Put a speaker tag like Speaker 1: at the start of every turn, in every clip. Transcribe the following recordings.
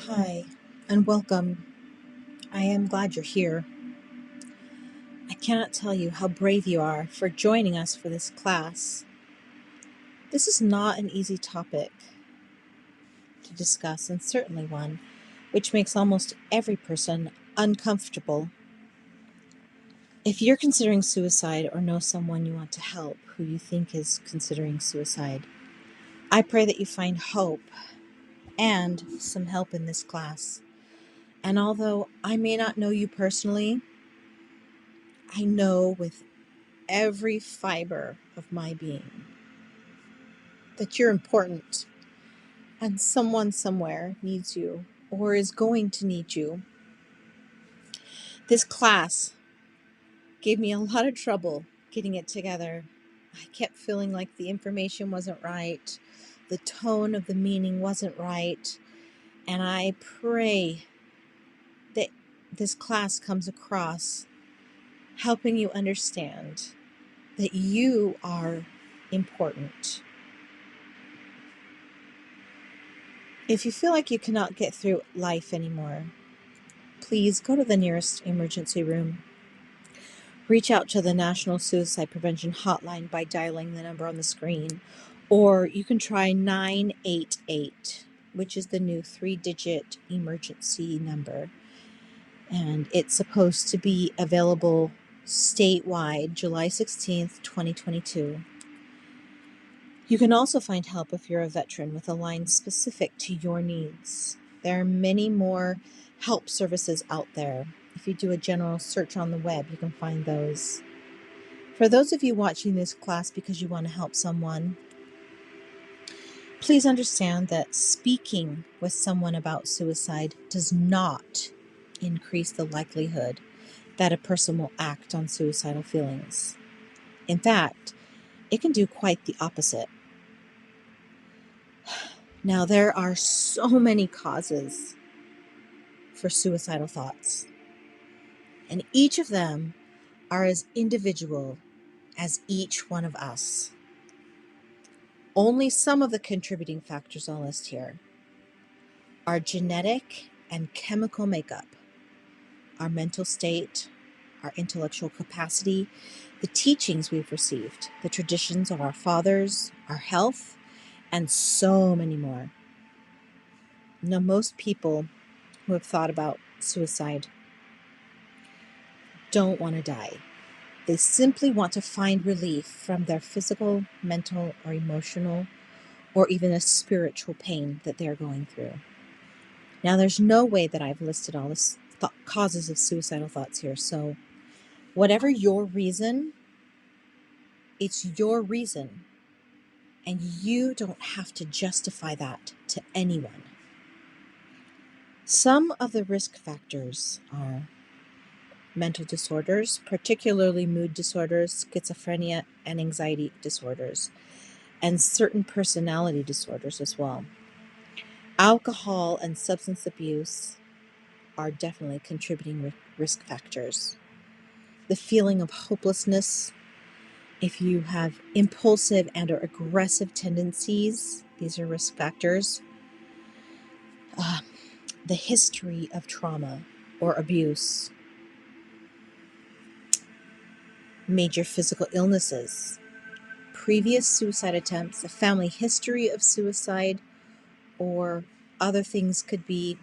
Speaker 1: Hi, and welcome. I am glad you're here. I cannot tell you how brave you are for joining us for this class. This is not an easy topic to discuss, and certainly one which makes almost every person uncomfortable. If you're considering suicide or know someone you want to help who you think is considering suicide, I pray that you find hope and some help in this class. And although I may not know you personally, I know with every fiber of my being that you're important and someone somewhere needs you or is going to need you. This class gave me a lot of trouble getting it together. I kept feeling like the information wasn't right, the tone of the meaning wasn't right, and I pray that this class comes across helping you understand that you are important. If you feel like you cannot get through life anymore, please go to the nearest emergency room. Reach out to the National Suicide Prevention Hotline by dialing the number on the screen, or you can try 988, which is the new 3-digit emergency number. And it's supposed to be available statewide July 16th, 2022. You can also find help if you're a veteran with a line specific to your needs. There are many more help services out there. If you do a general search on the web, you can find those. For those of you watching this class because you want to help someone, please understand that speaking with someone about suicide does not increase the likelihood that a person will act on suicidal feelings. In fact, it can do quite the opposite. Now, there are so many causes for suicidal thoughts, and each of them are as individual as each one of us. Only some of the contributing factors I'll list here are genetic and chemical makeup, our mental state, our intellectual capacity, the teachings we've received, the traditions of our fathers, our health, and so many more. Now, most people who have thought about suicide don't want to die. They simply want to find relief from their physical, mental, or emotional, or even a spiritual pain that they're going through. Now, there's no way that I've listed all the causes of suicidal thoughts here. So whatever your reason, it's your reason. And you don't have to justify that to anyone. Some of the risk factors are mental disorders, particularly mood disorders, schizophrenia, and anxiety disorders, and certain personality disorders as well. Alcohol and substance abuse are definitely contributing risk factors. The feeling of hopelessness, if you have impulsive and or aggressive tendencies, these are risk factors. The history of trauma or abuse, major physical illnesses, previous suicide attempts, a family history of suicide, or other things could be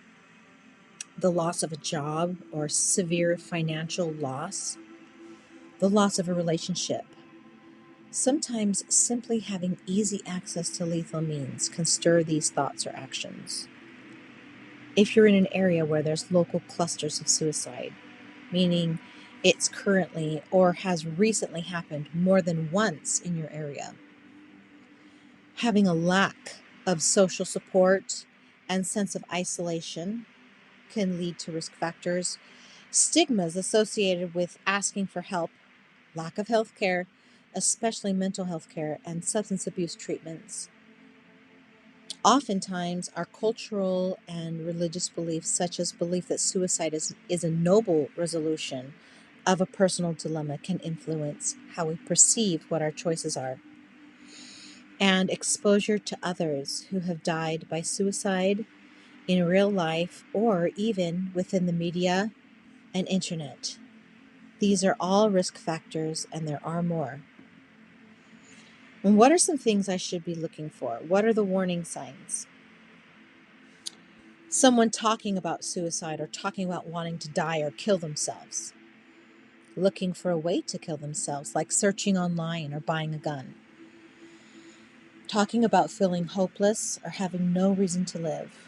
Speaker 1: the loss of a job or severe financial loss, the loss of a relationship. Sometimes simply having easy access to lethal means can stir these thoughts or actions. If you're in an area where there's local clusters of suicide, meaning it's currently or has recently happened more than once in your area, having a lack of social support and sense of isolation can lead to risk factors. Stigmas associated with asking for help, lack of health care, especially mental health care, and substance abuse treatments. Oftentimes, our cultural and religious beliefs, such as belief that suicide is a noble resolution of a personal dilemma, can influence how we perceive what our choices are. And exposure to others who have died by suicide in real life or even within the media and internet. These are all risk factors, and there are more. And what are some things I should be looking for? What are the warning signs? Someone talking about suicide or talking about wanting to die or kill themselves. Looking for a way to kill themselves, like searching online or buying a gun. Talking about feeling hopeless or having no reason to live.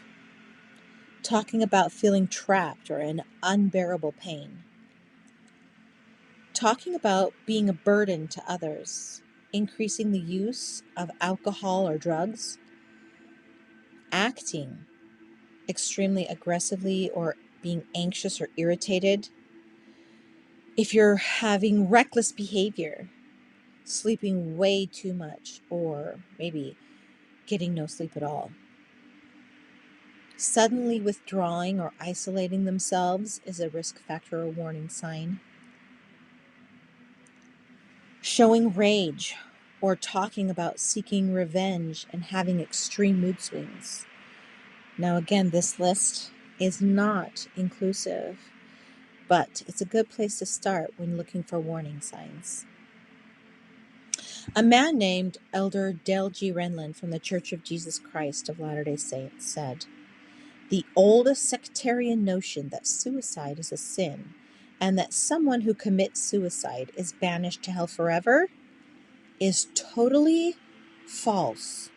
Speaker 1: Talking about feeling trapped or in unbearable pain. Talking about being a burden to others. Increasing the use of alcohol or drugs. Acting extremely aggressively or being anxious or irritated. If you're having reckless behavior, sleeping way too much, or maybe getting no sleep at all. Suddenly withdrawing or isolating themselves is a risk factor or warning sign. Showing rage or talking about seeking revenge and having extreme mood swings. Now again, this list is not inclusive, but it's a good place to start when looking for warning signs. A man named Elder Dale G. Renlund from the Church of Jesus Christ of Latter-day Saints said, "The oldest sectarian notion that suicide is a sin and that someone who commits suicide is banished to hell forever is totally false."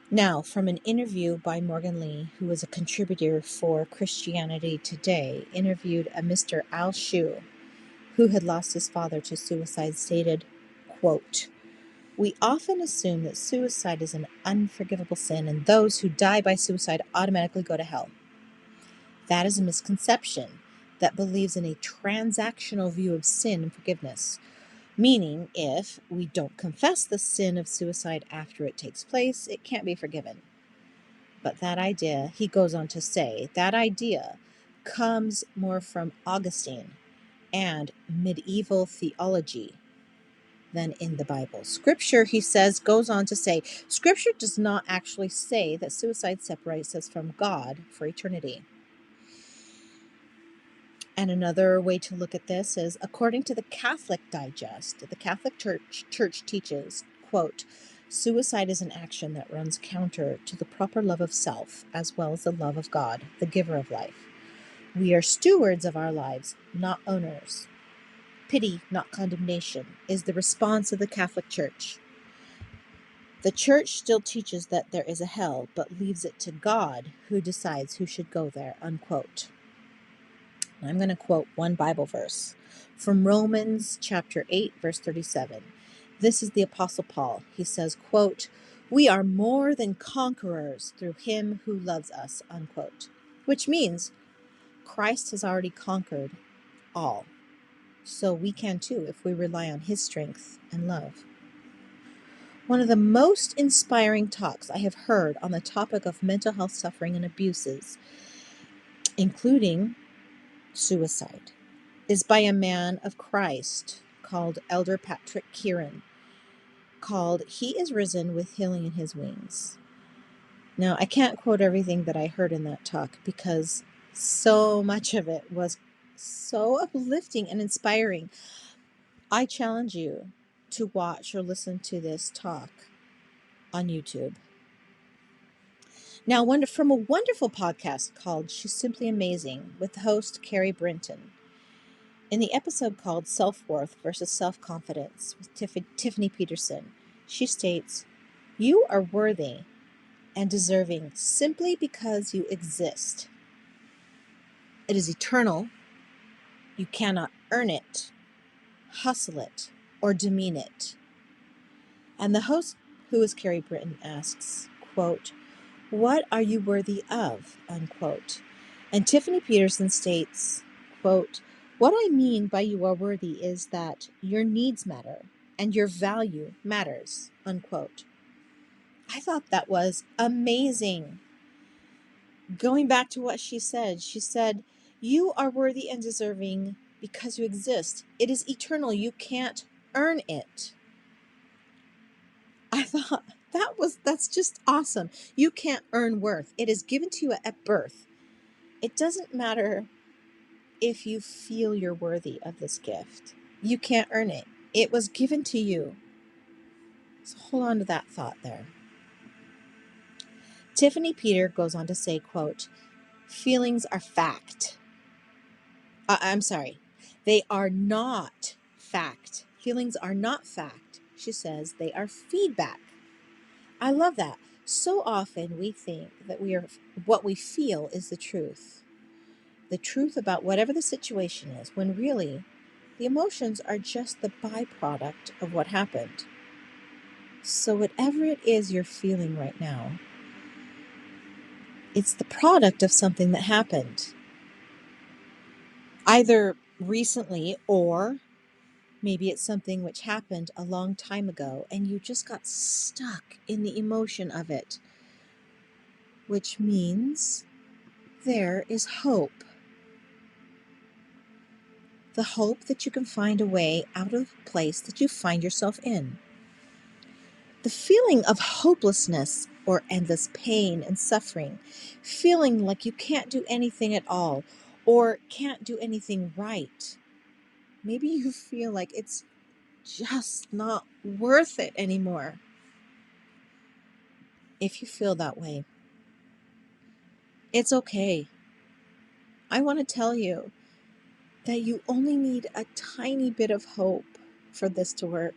Speaker 1: Now, from an interview by Morgan Lee, who was a contributor for Christianity Today, interviewed a Mr. Al Shu, who had lost his father to suicide, stated, quote, "We often assume that suicide is an unforgivable sin and those who die by suicide automatically go to hell. That is a misconception that believes in a transactional view of sin and forgiveness, meaning if we don't confess the sin of suicide after it takes place, it can't be forgiven. But that idea," he goes on to say, "that idea comes more from Augustine and medieval theology than in the Bible. Scripture," he says, goes on to say, "Scripture does not actually say that suicide separates us from God for eternity." And another way to look at this is, according to the Catholic Digest, the Catholic Church teaches, quote, "Suicide is an action that runs counter to the proper love of self, as well as the love of God, the giver of life. We are stewards of our lives, not owners. Pity, not condemnation, is the response of the Catholic Church. The Church still teaches that there is a hell, but leaves it to God who decides who should go there," unquote. I'm going to quote one Bible verse from Romans chapter 8, verse 37. This is the Apostle Paul. He says, quote, "We are more than conquerors through him who loves us," unquote. Which means Christ has already conquered all. So we can too if we rely on his strength and love. One of the most inspiring talks I have heard on the topic of mental health suffering and abuses, including suicide, is by a man of Christ called Elder Patrick Kieran, called "He is Risen with Healing in His Wings." Now, I can't quote everything that I heard in that talk because so much of it was so uplifting and inspiring. I challenge you to watch or listen to this talk on YouTube. Now, from a wonderful podcast called She's Simply Amazing with the host Carrie Brinton. In the episode called Self-Worth versus Self-Confidence with Tiffany Peterson, she states, "You are worthy and deserving simply because you exist. It is eternal. You cannot earn it, hustle it, or demean it." And the host, who is Carrie Brinton, asks, quote, "What are you worthy of?" unquote. And Tiffany Peterson states, quote, "What I mean by you are worthy is that your needs matter and your value matters," unquote. I thought that was amazing. Going back to what she said, "You are worthy and deserving because you exist. It is eternal. You can't earn it." I thought that That's just awesome. You can't earn worth. It is given to you at birth. It doesn't matter if you feel you're worthy of this gift. You can't earn it. It was given to you. So hold on to that thought there. Tiffany Peter goes on to say, quote, feelings are fact. I'm sorry. They are not fact. Feelings are not fact. She says they are feedback. I love that. So often we think that what we feel is the truth about whatever the situation is, when really the emotions are just the byproduct of what happened. So whatever it is you're feeling right now, it's the product of something that happened, either recently, or maybe it's something which happened a long time ago and you just got stuck in the emotion of it, which means there is hope. The hope that you can find a way out of the place that you find yourself in. The feeling of hopelessness or endless pain and suffering, feeling like you can't do anything at all or can't do anything right. Maybe you feel like it's just not worth it anymore. If you feel that way, it's okay. I want to tell you that you only need a tiny bit of hope for this to work.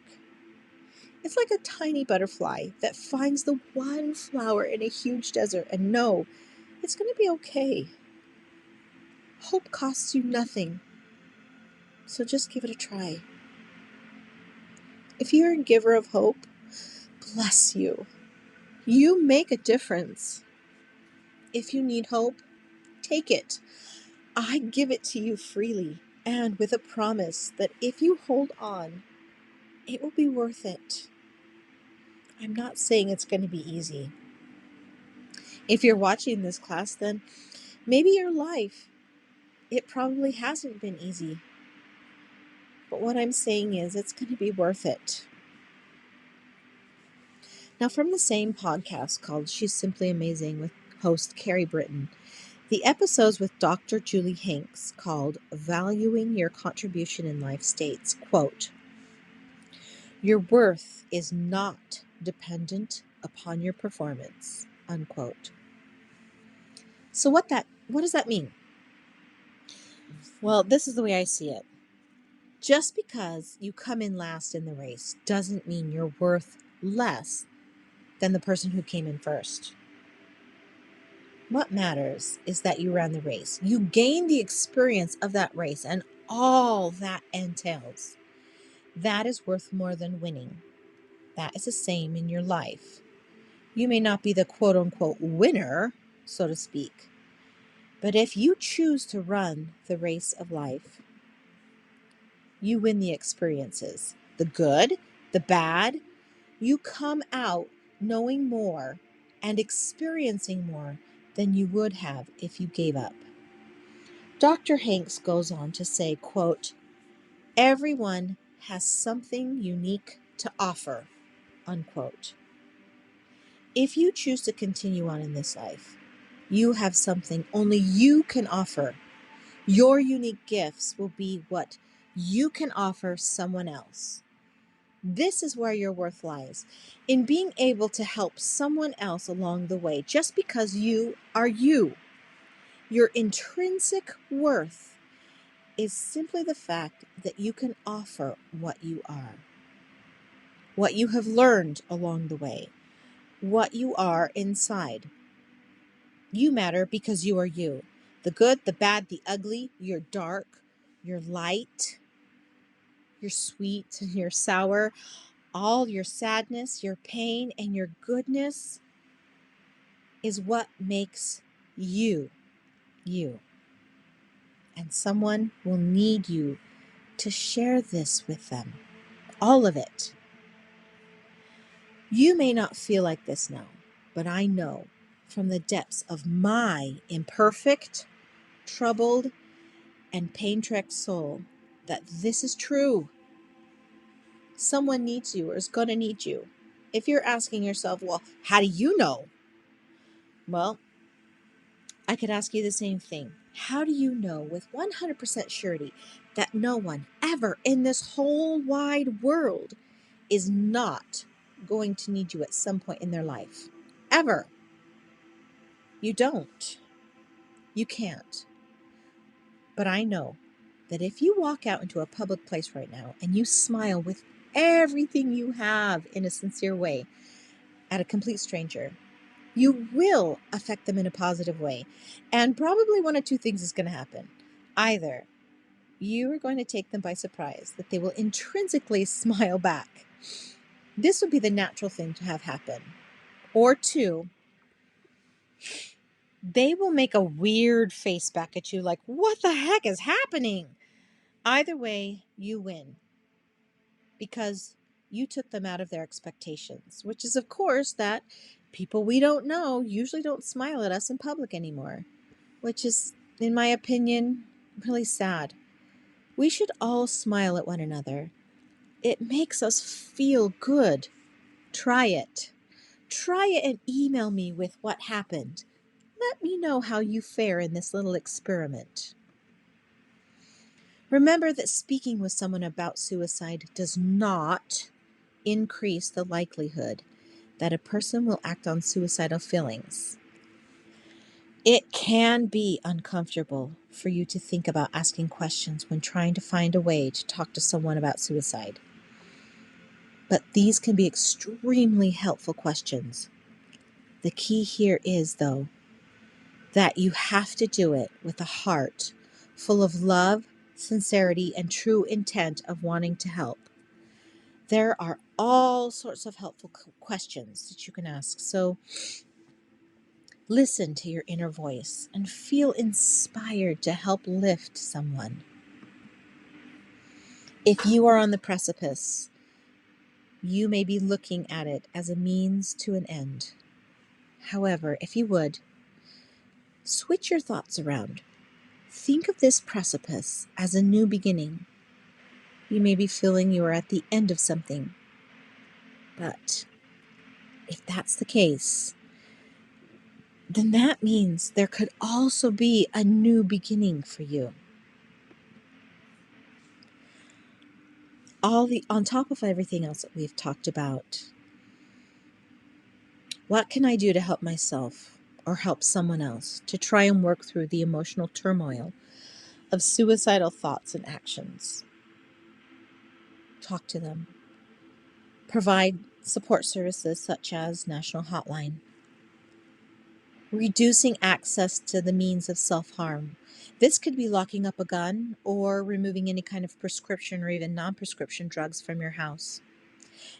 Speaker 1: It's like a tiny butterfly that finds the one flower in a huge desert and know it's going to be okay. Hope costs you nothing, so just give it a try. If you're a giver of hope, bless you. You make a difference. If you need hope, take it. I give it to you freely and with a promise that if you hold on, it will be worth it. I'm not saying it's going to be easy. If you're watching this class, then maybe your life, it probably hasn't been easy. But what I'm saying is it's going to be worth it. Now, from the same podcast called She's Simply Amazing with host Carrie Britton, the episodes with Dr. Julie Hanks called Valuing Your Contribution in Life states, quote, your worth is not dependent upon your performance, unquote. So what does that mean? Well, this is the way I see it. Just because you come in last in the race doesn't mean you're worth less than the person who came in first. What matters is that you ran the race. You gained the experience of that race and all that entails. That is worth more than winning. That is the same in your life. You may not be the quote unquote winner, so to speak, but if you choose to run the race of life, you win the experiences, the good, the bad. You come out knowing more and experiencing more than you would have if you gave up. Dr. Hanks goes on to say, quote, everyone has something unique to offer, unquote. If you choose to continue on in this life, you have something only you can offer. Your unique gifts will be what you can offer someone else. This is where your worth lies, in being able to help someone else along the way, just because you are you. Your intrinsic worth is simply the fact that you can offer what you are, what you have learned along the way, what you are inside. You matter because you are you. The good, the bad, the ugly, you're dark, you're light, you're sweet, and you're sour, all your sadness, your pain, and your goodness is what makes you, you. And someone will need you to share this with them. All of it. You may not feel like this now, but I know from the depths of my imperfect, troubled, and pain-tracked soul that this is true. Someone needs you or is going to need you. If you're asking yourself, well, how do you know? Well, I could ask you the same thing. How do you know with 100% surety that no one ever in this whole wide world is not going to need you at some point in their life? Ever. You don't. You can't. But I know that if you walk out into a public place right now and you smile with everything you have in a sincere way at a complete stranger, you will affect them in a positive way. And probably one of two things is going to happen. Either you are going to take them by surprise, that they will intrinsically smile back. This would be the natural thing to have happen. Or two, they will make a weird face back at you like, what the heck is happening? Either way, you win because you took them out of their expectations, which is, of course, that people we don't know usually don't smile at us in public anymore, which is, in my opinion, really sad. We should all smile at one another. It makes us feel good. Try it. Try it and email me with what happened. Let me know how you fare in this little experiment. Remember that speaking with someone about suicide does not increase the likelihood that a person will act on suicidal feelings. It can be uncomfortable for you to think about asking questions when trying to find a way to talk to someone about suicide. But these can be extremely helpful questions. The key here is, though, that you have to do it with a heart full of love, sincerity, and true intent of wanting to help. There are all sorts of helpful questions that you can ask. So listen to your inner voice and feel inspired to help lift someone. If you are on the precipice, you may be looking at it as a means to an end. However, if you would, switch your thoughts around. Think of this precipice as a new beginning. You may be feeling you are at the end of something, but if that's the case, then that means there could also be a new beginning for you. On top of everything else that we've talked about, what can I do to help myself or help someone else to try and work through the emotional turmoil of suicidal thoughts and actions? Talk to them. Provide support services such as National Hotline. Reducing access to the means of self-harm. This could be locking up a gun or removing any kind of prescription or even non-prescription drugs from your house.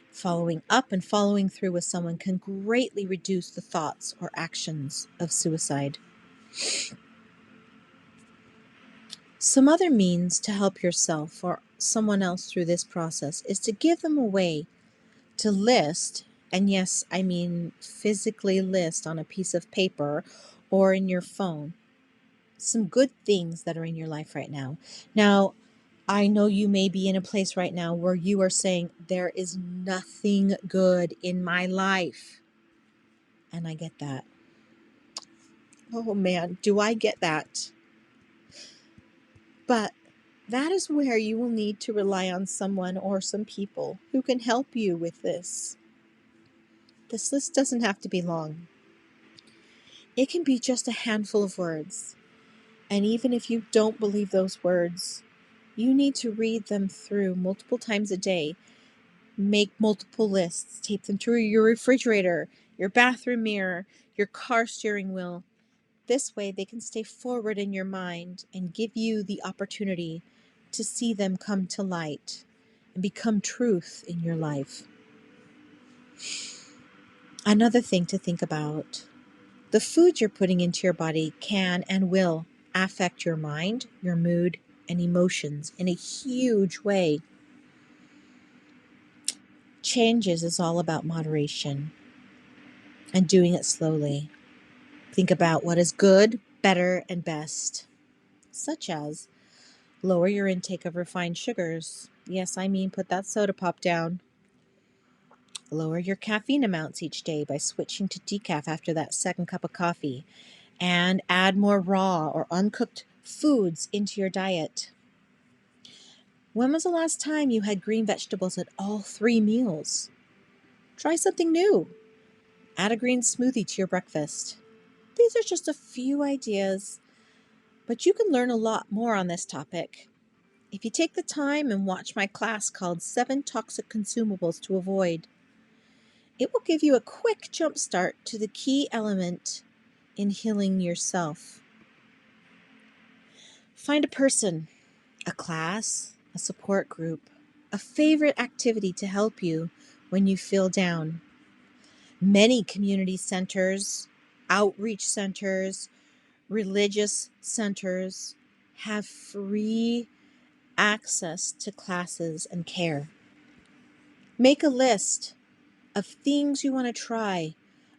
Speaker 1: Following up and following through with someone can greatly reduce the thoughts or actions of suicide. Some other means to help yourself or someone else through this process is to give them a way to list, and yes, I mean physically list on a piece of paper or in your phone, some good things that are in your life right now. Now, I know you may be in a place right now where you are saying, there is nothing good in my life. And I get that. Oh man, do I get that? But that is where you will need to rely on someone or some people who can help you with this. This list doesn't have to be long. It can be just a handful of words. And even if you don't believe those words, you need to read them through multiple times a day. Make multiple lists. Tape them to your refrigerator, your bathroom mirror, your car steering wheel. This way they can stay forward in your mind and give you the opportunity to see them come to light and become truth in your life. Another thing to think about: the food you're putting into your body can and will affect your mind, your mood, and emotions in a huge way. Changes is all about moderation and doing it slowly. Think about what is good, better, and best, such as lower your intake of refined sugars. Yes, I mean put that soda pop down. Lower your caffeine amounts each day by switching to decaf after that second cup of coffee, and add more raw or uncooked foods into your diet. When was the last time you had green vegetables at all 3 meals? Try something new. Add a green smoothie to your breakfast. These are just a few ideas, but you can learn a lot more on this topic if you take the time and watch my class called 7 Toxic Consumables to Avoid. It will give you a quick jump start to the key element in healing yourself. Find a person, a class, a support group, a favorite activity to help you when you feel down. Many community centers, outreach centers, religious centers have free access to classes and care. Make a list of things you want to try,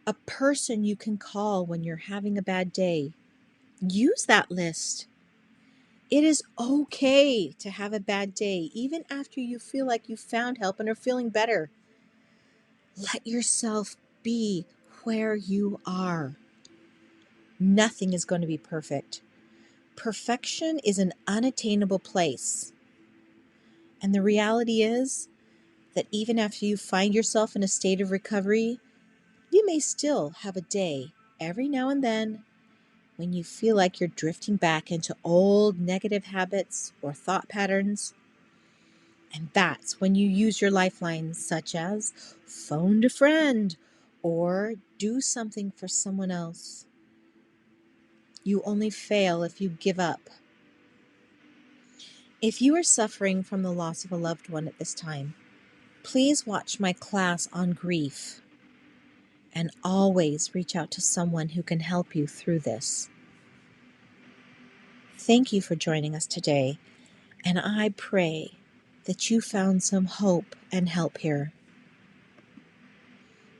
Speaker 1: a person you can call when you're having a bad day. Use that list. It is okay to have a bad day, even after you feel like you found help and are feeling better. Let yourself be where you are. Nothing is going to be perfect. Perfection is an unattainable place. And the reality is that even after you find yourself in a state of recovery, you may still have a day every now and then when you feel like you're drifting back into old negative habits or thought patterns. And that's when you use your lifelines, such as phone a friend or do something for someone else. You only fail if you give up. If you are suffering from the loss of a loved one at this time, please watch my class on grief and always reach out to someone who can help you through this. Thank you for joining us today, and I pray that you found some hope and help here.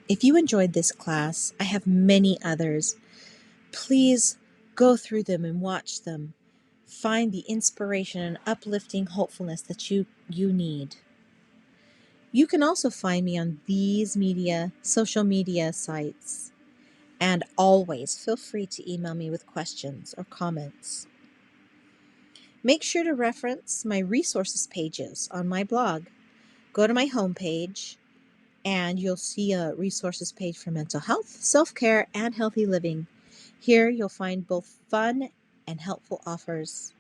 Speaker 1: If you enjoyed this class, I have many others. Please go through them and watch them. Find the inspiration and uplifting hopefulness that you need. You can also find me on these social media sites. And always feel free to email me with questions or comments. Make sure to reference my resources pages on my blog. Go to my homepage and you'll see a resources page for mental health, self-care, and healthy living. Here you'll find both fun and helpful offers.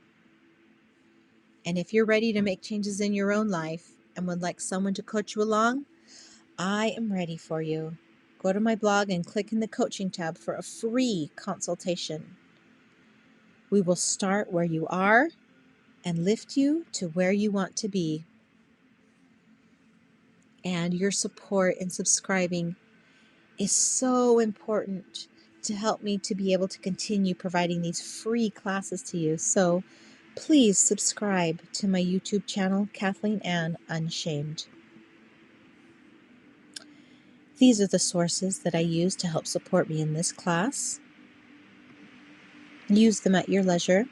Speaker 1: And if you're ready to make changes in your own life and would like someone to coach you along, I am ready for you. Go to my blog and click in the coaching tab for a free consultation. We will start where you are and lift you to where you want to be. And your support in subscribing is so important to help me to be able to continue providing these free classes to you. So please subscribe to my YouTube channel, Kathleen Ann Unshamed. These are the sources that I use to help support me in this class. Use them at your leisure.